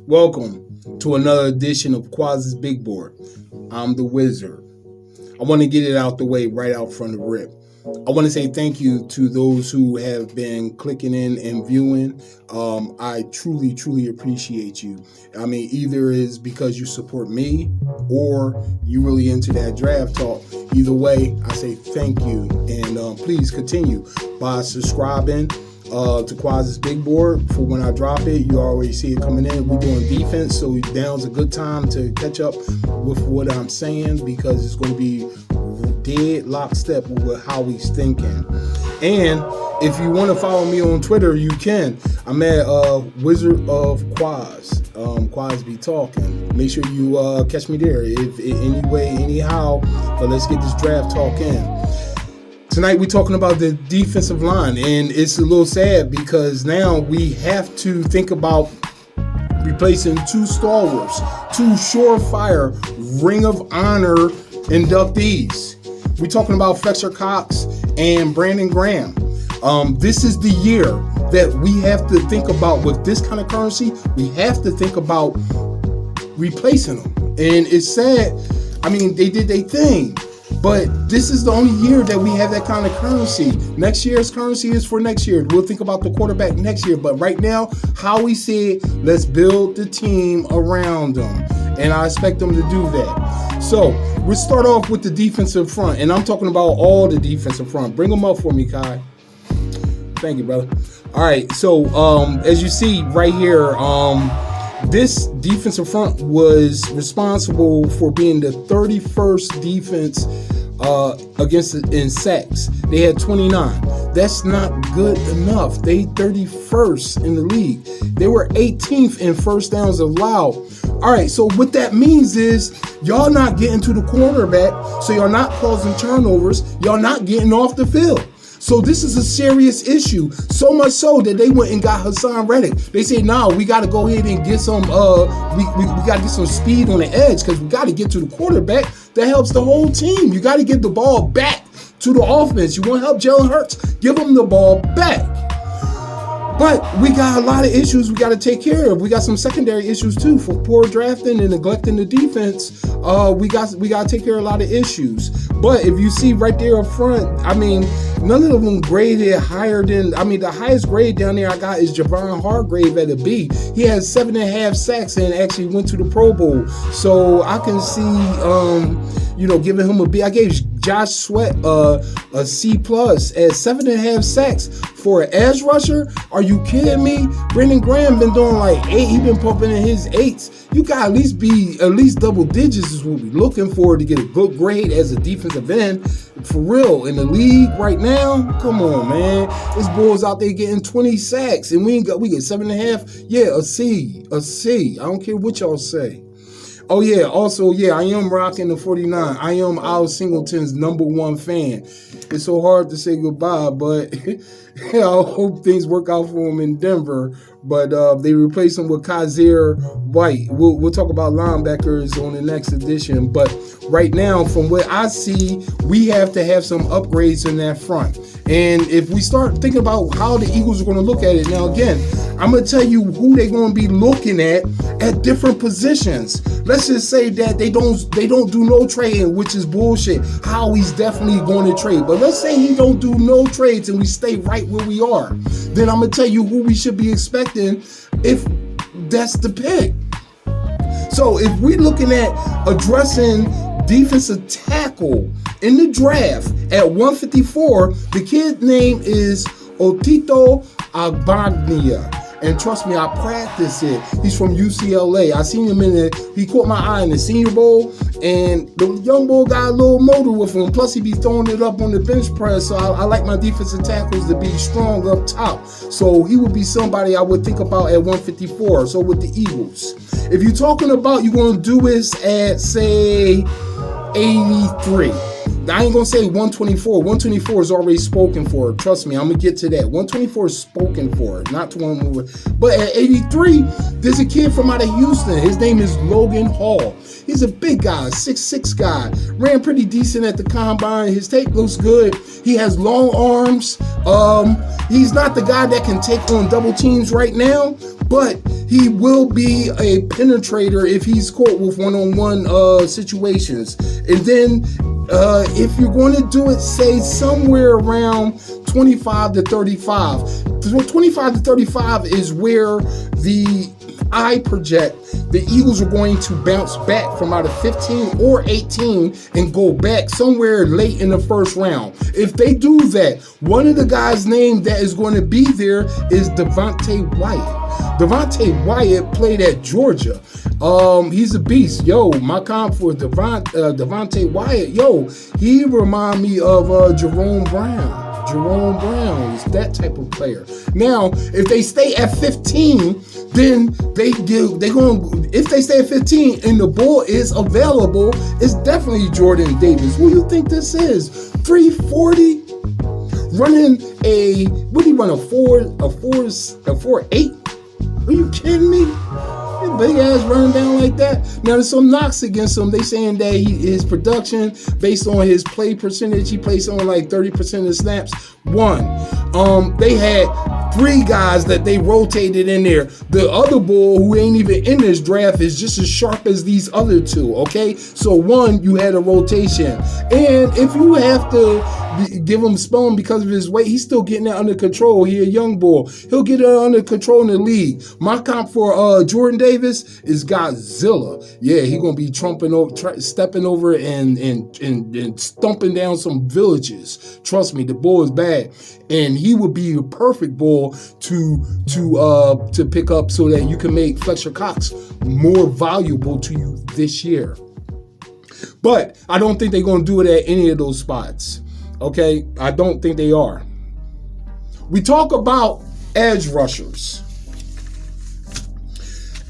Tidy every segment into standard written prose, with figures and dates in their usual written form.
Welcome to another edition of Kwoz's Big Board. I'm the Wizard. I want to get it out the way right out from the rip. I want to say thank you to those who have been clicking in and viewing. I truly, truly appreciate you. I mean, either is because you support me or you really into that draft talk. Either way, I say thank you. And please continue by subscribing to Kwoz's Big Board for when I drop it. You already see it coming in. We're doing defense, so now's a good time to catch up with what I'm saying because it's going to be dead lockstep with how he's thinking. And if you want to follow me on Twitter, you can. I'm at Wizard of Kwoz. Kwoz be talking. Make sure you catch me there. If any way, anyhow. But let's get this draft talk in. Tonight we're talking about the defensive line, and it's a little sad because now we have to think about replacing two stalwarts, two surefire Ring of Honor inductees. We're talking about Fletcher Cox and Brandon Graham. This is the year that we have to think about with this kind of currency. We have to think about replacing them, and it's sad. I mean, they did their thing. But this is the only year that we have that kind of currency. Next year's currency is for next year. We'll think about the quarterback next year. But right now, how we said, let's build the team around them. And I expect them to do that. So we'll start off with the defensive front. And I'm talking about all the defensive front. Bring them up for me, Kai. Thank you, brother. All right. So as you see right here, this defensive front was responsible for being the 31st defense against in sacks. They had 29. That's not good enough. They 31st in the league. They were 18th in first downs allowed. All right, so what that means is y'all not getting to the quarterback, so y'all not causing turnovers. Y'all not getting off the field. So this is a serious issue, so much so that they went and got Hassan Reddick. They said, "Nah, we got to go ahead and get some. We got to get some speed on the edge because we got to get to the quarterback. That helps the whole team. You got to get the ball back to the offense. You want to help Jalen Hurts? Give them the ball back." But we got a lot of issues we got to take care of. We got some secondary issues too for poor drafting and neglecting the defense. We got to take care of a lot of issues. But if you see right there up front, I mean, none of them graded higher than. I mean, the highest grade down there I got is Javon Hargrave at a B. He has 7.5 sacks and actually went to the Pro Bowl. So I can see, giving him a B. I gave Josh Sweat a C plus at 7.5 sacks for an edge rusher. Are you kidding me? Brandon Graham been doing like 8. He been pumping in his 8s. You got at least double digits is what we're looking for to get a good grade as a defensive end. For real, in the league right now, come on, man. This boy's out there getting 20 sacks, and we get 7.5. Yeah, a C. I don't care what y'all say. Oh, yeah. Also, I am rocking the 49. I am Al Singleton's #1 fan. It's so hard to say goodbye, but I hope things work out for him in Denver. But they replaced him with Kaiser White. We'll talk about linebackers on the next edition. But right now, from what I see, we have to have some upgrades in that front. And if we start thinking about how the Eagles are going to look at it, now again, I'm going to tell you who they're going to be looking at different positions. Let's just say that they don't do no trading, which is bullshit. Howie's definitely going to trade. But let's say he don't do no trades and we stay right where we are. Then I'm going to tell you who we should be expecting if that's the pick. So if we're looking at addressing defensive tackle in the draft at 154, the kid's name is Otito Agbagnia. And trust me, I practice it. He's from UCLA. I seen him he caught my eye in the Senior Bowl, and the young boy got a little motor with him. Plus, he be throwing it up on the bench press. So I like my defensive tackles to be strong up top. So he would be somebody I would think about at 154. So with the Eagles, if you're talking about you're going to do this at, say, 83. I ain't going to say 124. 124 is already spoken for. Trust me, I'm going to get to that. 124 is spoken for, not 1. But at 83, there's a kid from out of Houston. His name is Logan Hall. He's a big guy, 6'6" guy. Ran pretty decent at the combine. His tape looks good. He has long arms. He's not the guy that can take on double teams right now, but He will be a penetrator if he's caught with one-on-one situations. And then if you're going to do it, say somewhere around 25 to 35. 25 to 35 is where I project the Eagles are going to bounce back from out of 15 or 18 and go back somewhere late in the first round. If they do that, one of the guys' named that is going to be there is Devontae Wyatt. Devontae Wyatt played at Georgia. He's a beast. Yo, my comp for Devontae Wyatt, yo, he remind me of Jerome Brown. Jerome Brown is that type of player. Now, if they stay at 15, then if they stay at 15 and the ball is available, it's definitely Jordan Davis. Who do you think this is? 340? Running what do you run, a 4.8? Are you kidding me? Big ass running down like that. Now there's some knocks against him. They saying that his production based on his play percentage, he plays on like 30% of the snaps. They had 3 guys that they rotated in there. The other bull who ain't even in this draft is just as sharp as these other 2. Okay, so you had a rotation, and if you have to give him spelling because of his weight, he's still getting that under control. He a young bull. He'll get it under control in the league. My comp for Jordan Davis is Godzilla. Yeah, he gonna be stepping over and stomping down some villages. Trust me, the bull is bad, and he would be a perfect bull to pick up so that you can make Fletcher Cox more valuable to you this year. But I don't think they're gonna do it at any of those spots. Okay, I don't think they are. We talk about edge rushers.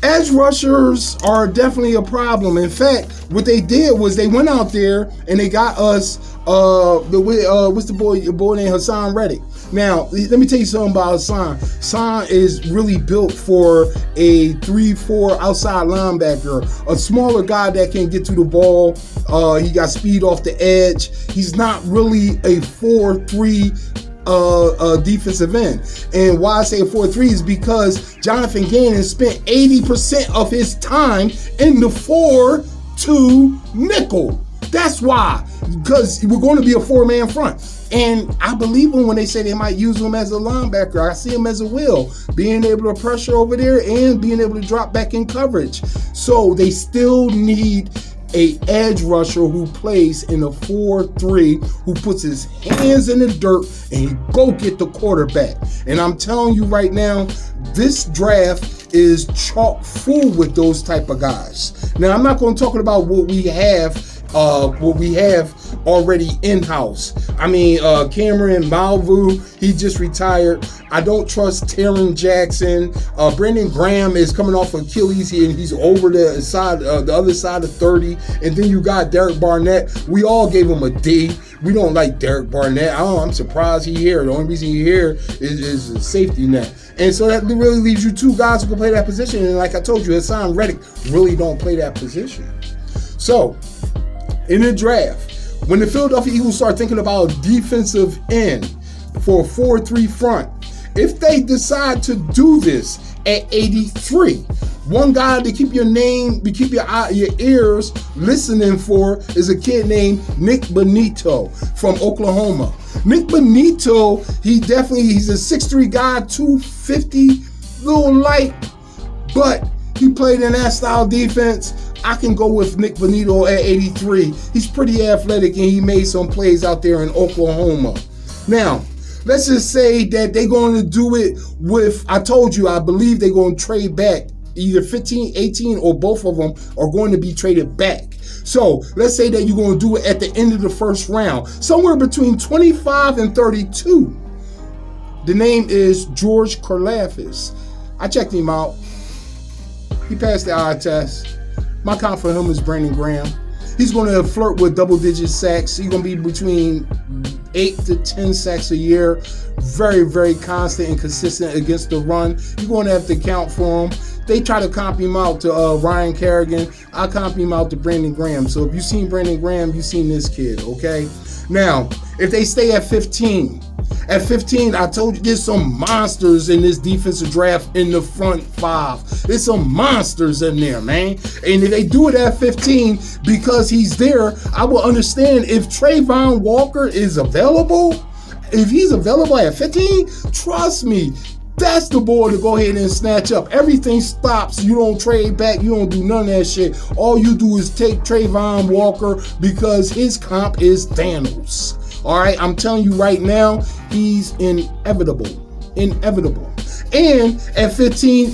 Edge rushers are definitely a problem. In fact, what they did was they went out there and they got us what's the boy named Hassan Reddick. Now, let me tell you something about Hassan. Hassan is really built for a 3-4 outside linebacker, a smaller guy that can get to the ball. He got speed off the edge. He's not really a 4-3 defensive end. And why I say a 4-3 is because Jonathan Gannon spent 80% of his time in the 4-2 nickel. That's why, because we're going to be a 4-man front. And I believe them when they say they might use him as a linebacker. I see him as a will, being able to pressure over there and being able to drop back in coverage. So they still need a edge rusher who plays in a 4-3, who puts his hands in the dirt and he go get the quarterback. And I'm telling you right now, this draft is chock full with those type of guys. Now, I'm not going to talk about what we have already in-house. I mean, Cameron Malvu, he just retired. I don't trust Taron Jackson. Brandon Graham is coming off Achilles here, and he's over the other side of 30. And then you got Derek Barnett. We all gave him a D. We don't like Derek Barnett. I'm surprised he's here. The only reason he's here is a safety net. And so that really leaves you 2 guys who can play that position. And like I told you, Hassan Reddick really don't play that position. So, in the draft, when the Philadelphia Eagles start thinking about defensive end for a 4-3 front, if they decide to do this at 83, one guy to keep your ears listening for is a kid named Nick Bonito from Oklahoma. Nick Bonito, he's a 6'3 guy, 250, little light, but he played in that style defense. I can go with Nick Bonito at 83. He's pretty athletic and he made some plays out there in Oklahoma. Now, let's just say that they're going to do it with, I told you, I believe they're going to trade back. Either 15, 18, or both of them are going to be traded back. So let's say that you're going to do it at the end of the first round, somewhere between 25 and 32. The name is George Karlaftis. I checked him out. He passed the eye test. My comp for him is Brandon Graham. He's going to flirt with double-digit sacks. He's going to be between 8 to 10 sacks a year. Very, very constant and consistent against the run. You're going to have to count for him. They try to comp him out to Ryan Kerrigan. I comp him out to Brandon Graham. So if you've seen Brandon Graham, you've seen this kid, okay? Now, if they stay at 15, At 15, I told you there's some monsters in this defensive draft in the front 5. There's some monsters in there, man. And if they do it at 15 because he's there, I will understand if Trayvon Walker is available. If he's available at 15, trust me, that's the boy to go ahead and snatch up. Everything stops. You don't trade back. You don't do none of that shit. All you do is take Trayvon Walker because his comp is Thanos. All right, I'm telling you right now, he's inevitable. Inevitable. And at 15,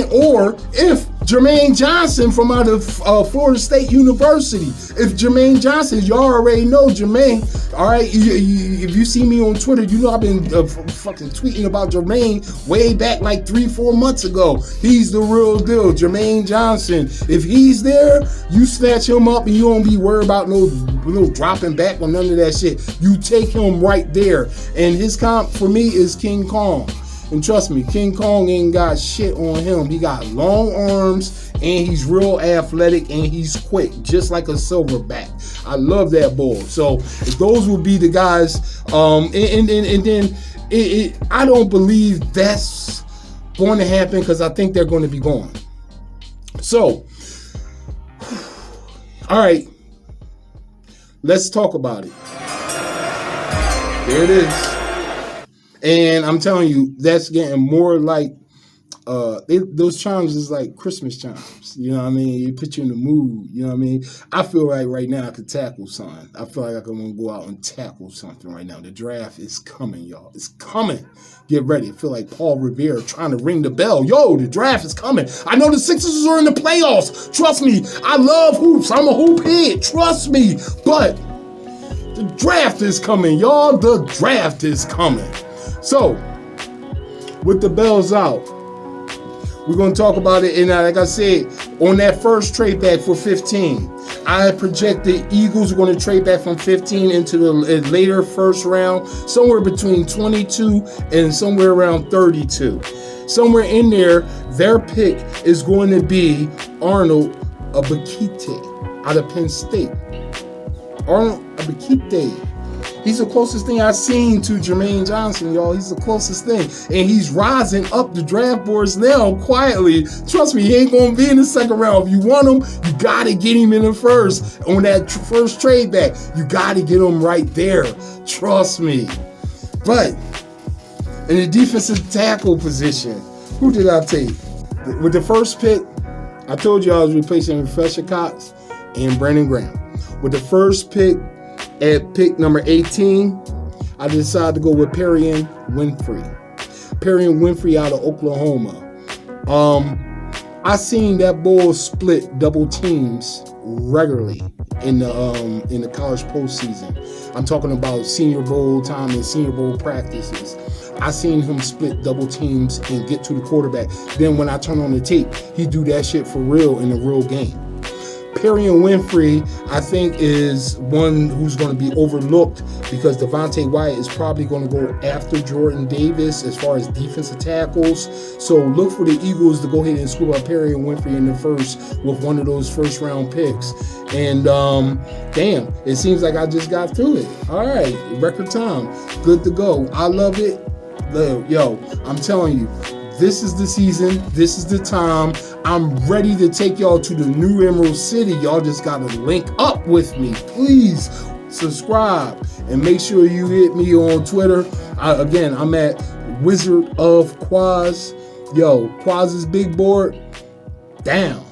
or if Jermaine Johnson from out of Florida State University, if Jermaine Johnson, y'all already know Jermaine, all right, if you see me on Twitter, you know I've been fucking tweeting about Jermaine way back like 3-4 months ago. He's the real deal, Jermaine Johnson. If he's there, you snatch him up and you don't be worried about no dropping back or none of that shit. You take him right there. And his comp for me is King Kong. And trust me, King Kong ain't got shit on him. He got long arms and he's real athletic and he's quick, just like a silverback. I love that bull. So those will be the guys. And then I don't believe that's going to happen because I think they're going to be gone. So, all right, let's talk about it. There it is. And I'm telling you, that's getting more like, those chimes is like Christmas chimes. You know what I mean? It put you in the mood. You know what I mean? I feel like right now I could tackle something. I feel like I can want to go out and tackle something right now. The draft is coming, y'all. It's coming. Get ready. I feel like Paul Revere trying to ring the bell. Yo, the draft is coming. I know the Sixers are in the playoffs. Trust me. I love hoops. I'm a hoop head. Trust me. But the draft is coming, y'all. The draft is coming. So, with the bells out, we're going to talk about it. And like I said, on that first trade back for 15, I project the Eagles are going to trade back from 15 into the later first round, somewhere between 22 and somewhere around 32. Somewhere in there, their pick is going to be Arnold Abakite out of Penn State. Arnold Abakite. He's the closest thing I've seen to Jermaine Johnson, y'all. He's the closest thing. And he's rising up the draft boards now quietly. Trust me, he ain't going to be in the second round. If you want him, you got to get him in the first. On that first trade back, you got to get him right there. Trust me. But in the defensive tackle position, who did I take? With the first pick, I told you I was replacing Professor Cox and Brandon Graham. With the first pick, at pick number 18, I decided to go with Perrion Winfrey. Perrion Winfrey out of Oklahoma. I seen that bull split double teams regularly in the college postseason. I'm talking about Senior Bowl time and Senior Bowl practices. I seen him split double teams and get to the quarterback. Then when I turn on the tape, he do that shit for real in a real game. Perrion Winfrey, I think, is one who's going to be overlooked because Devontae Wyatt is probably going to go after Jordan Davis as far as defensive tackles. So look for the Eagles to go ahead and scoop up Perrion Winfrey in the first with one of those first round picks. And damn, it seems like I just got through it. All right, record time, good to go. I love it. Yo, I'm telling you, this is the season. This is the time. I'm ready to take y'all to the new Emerald City. Y'all just got to link up with me. Please subscribe and make sure you hit me on Twitter. Again, I'm at Wizard of Kwoz. Yo, Kwoz's big board down.